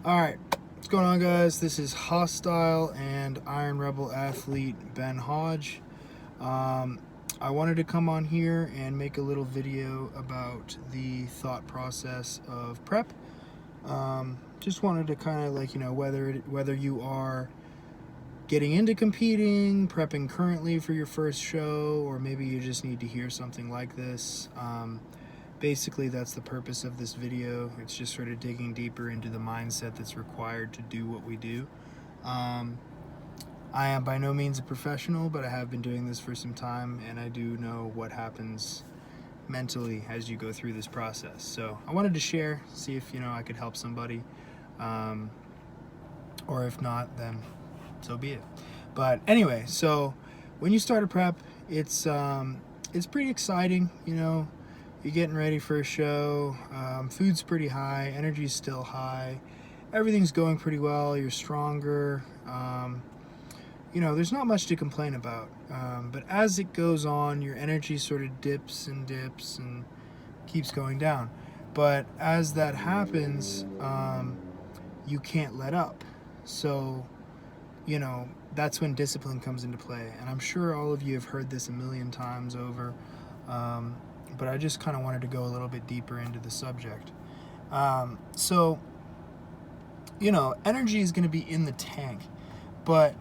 All right, what's going on, guys? This is Hostile and Iron Rebel athlete Ben Hodge. I wanted to come on here and make a little video about the thought process of prep. Just wanted to kind of whether you are getting into competing, prepping currently for your first show, or maybe you just need to hear something like this. Basically, that's the purpose of this video. It's just sort of digging deeper into the mindset that's required to do what we do. I am by no means a professional, but I have been doing this for some time, and I do know what happens mentally as you go through this process. So I wanted to share, see if I could help somebody, or if not, then so be it. But anyway, so when you start a prep, it's pretty exciting. You're getting ready for a show, food's pretty high, energy's still high, everything's going pretty well, you're stronger, there's not much to complain about, but as it goes on, your energy sort of dips and keeps going down. But as that happens, you can't let up. So, that's when discipline comes into play. And I'm sure all of you have heard this a million times over, but I just kind of wanted to go a little bit deeper into the subject. So, energy is going to be in the tank, but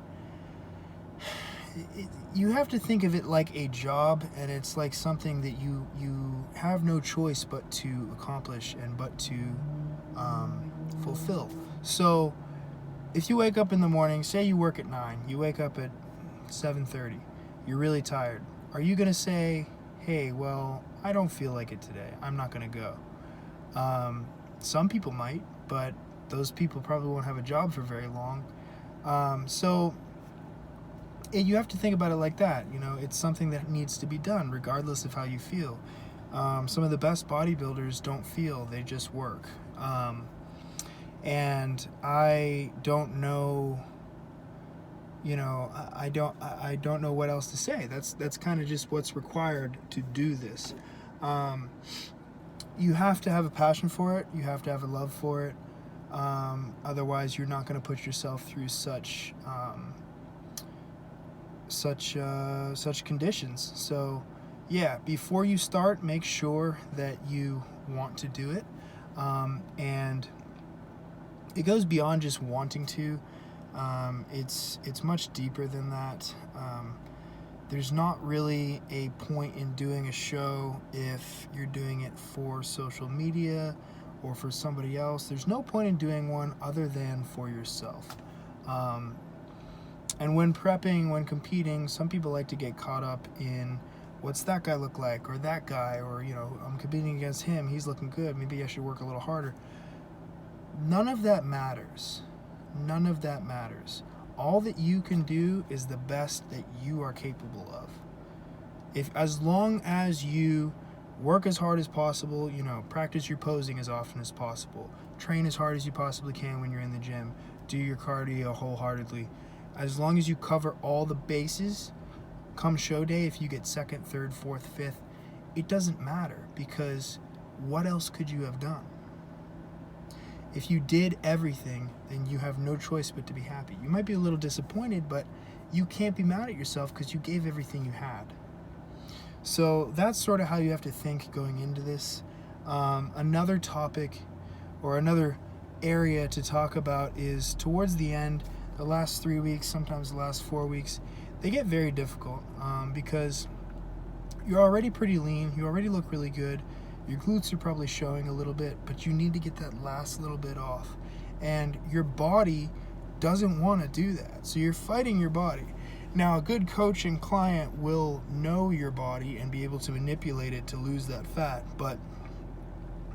you have to think of it like a job, and it's like something that you have no choice but to accomplish and but to fulfill. So if you wake up in the morning, say you work at 9, you wake up at 7:30, you're really tired. Are you going to say, hey, well, I don't feel like it today, I'm not going to go? Some people might, but those people probably won't have a job for very long. So you have to think about it like that. It's something that needs to be done regardless of how you feel. Some of the best bodybuilders don't feel, they just work. And I don't know, I don't know what else to say. That's kind of just what's required to do this. You have to have a passion for it. You have to have a love for it. Otherwise, you're not going to put yourself through such conditions. So, yeah, before you start, make sure that you want to do it, and it goes beyond just wanting to. It's much deeper than that. There's not really a point in doing a show if you're doing it for social media or for somebody else. There's no point in doing one other than for yourself. And when prepping, when competing, some people like to get caught up in what's that guy look like, or that guy, or I'm competing against him, he's looking good, maybe I should work a little harder. None of that matters. None of that matters. All that you can do is the best that you are capable of. As long as you work as hard as possible, practice your posing as often as possible, train as hard as you possibly can when you're in the gym, do your cardio wholeheartedly. As long as you cover all the bases, come show day, if you get 2nd, 3rd, 4th, 5th, it doesn't matter, because what else could you have done? If you did everything, then you have no choice but to be happy. You might be a little disappointed, but you can't be mad at yourself because you gave everything you had. So that's sort of how you have to think going into this. Another topic or another area to talk about is towards the end, the last 3 weeks, sometimes the last 4 weeks, they get very difficult, because you're already pretty lean, you already look really good, your glutes are probably showing a little bit, but you need to get that last little bit off. And your body doesn't want to do that. So you're fighting your body. Now, a good coach and client will know your body and be able to manipulate it to lose that fat. But,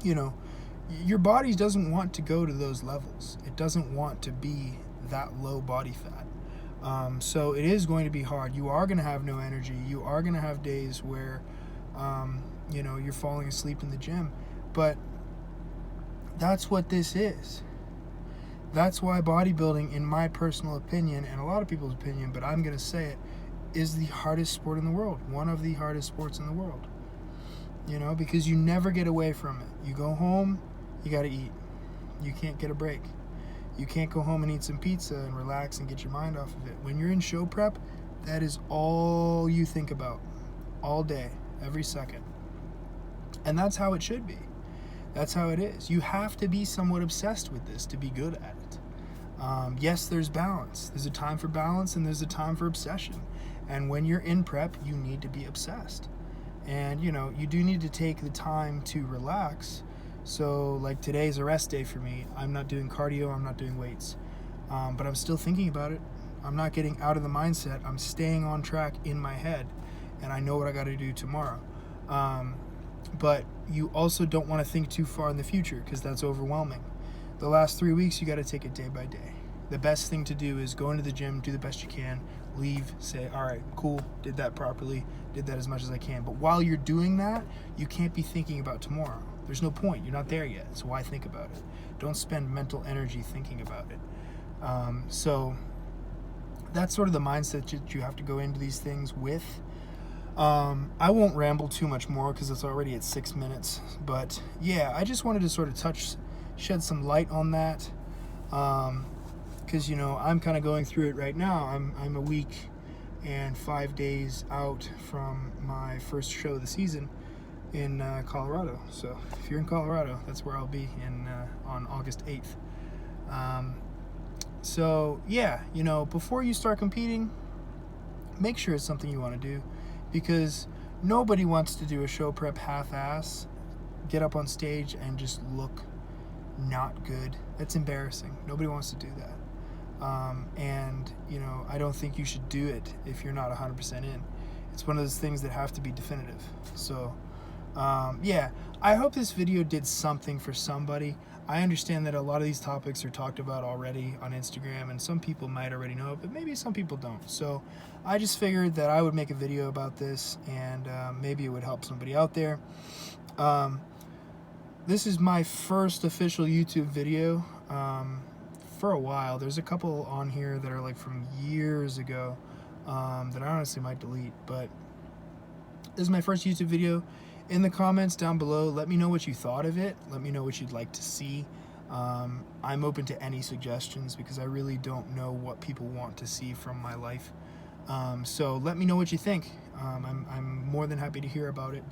your body doesn't want to go to those levels. It doesn't want to be that low body fat. So it is going to be hard. You are going to have no energy. You are going to have days where you're falling asleep in the gym, but that's what this is. That's why bodybuilding, in my personal opinion, and a lot of people's opinion, but I'm going to say it, is the hardest sport in the world. One of the hardest sports in the world. Because you never get away from it. You go home, you got to eat. You can't get a break. You can't go home and eat some pizza and relax and get your mind off of it. When you're in show prep, that is all you think about all day, every second. And that's how it should be. That's how it is. You have to be somewhat obsessed with this to be good at it. Yes, there's balance. There's a time for balance and there's a time for obsession. And when you're in prep, you need to be obsessed. And, you know, you do need to take the time to relax. So, like, today's a rest day for me. I'm not doing cardio, I'm not doing weights. But I'm still thinking about it. I'm not getting out of the mindset. I'm staying on track in my head. And I know what I got to do tomorrow. But you also don't want to think too far in the future because that's overwhelming. The last 3 weeks, you got to take it day by day. The best thing to do is go into the gym, do the best you can, leave, say, all right, cool, did that properly, did that as much as I can. But while you're doing that, you can't be thinking about tomorrow. There's no point. You're not there yet. So why think about it? Don't spend mental energy thinking about it. So that's sort of the mindset that you have to go into these things with. I won't ramble too much more because it's already at 6 minutes. But yeah, I just wanted to sort of shed some light on that. Because, you know, I'm kind of going through it right now. I'm a week and 5 days out from my first show of the season in Colorado. So if you're in Colorado, that's where I'll be on August 8th. So yeah, you know, before you start competing, make sure it's something you want to do, because nobody wants to do a show prep half-ass, get up on stage and just look not good. That's embarrassing. Nobody wants to do that. And, you know, I don't think you should do it if you're not 100% in. It's one of those things that have to be definitive. So, yeah, I hope this video did something for somebody. I understand that a lot of these topics are talked about already on Instagram, and some people might already know it, but maybe some people don't. So I just figured that I would make a video about this, and maybe it would help somebody out there. This is my first official YouTube video for a while. There's a couple on here that are like from years ago that I honestly might delete, but this is my first YouTube video. In the comments down below, let me know what you thought of it. Let me know what you'd like to see. I'm open to any suggestions because I really don't know what people want to see from my life. So let me know what you think. I'm more than happy to hear about it.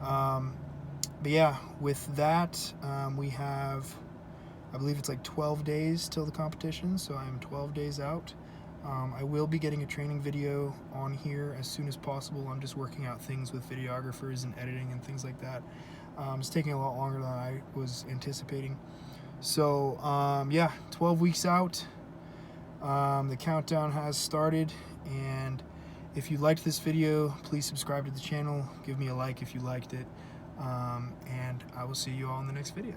But yeah, with that, we have, I believe it's like 12 days till the competition, so I'm 12 days out. I will be getting a training video on here as soon as possible. I'm just working out things with videographers and editing and things like that. It's taking a lot longer than I was anticipating. So yeah, 12 weeks out. The countdown has started, and if you liked this video, please subscribe to the channel. Give me a like if you liked it. And I will see you all in the next video.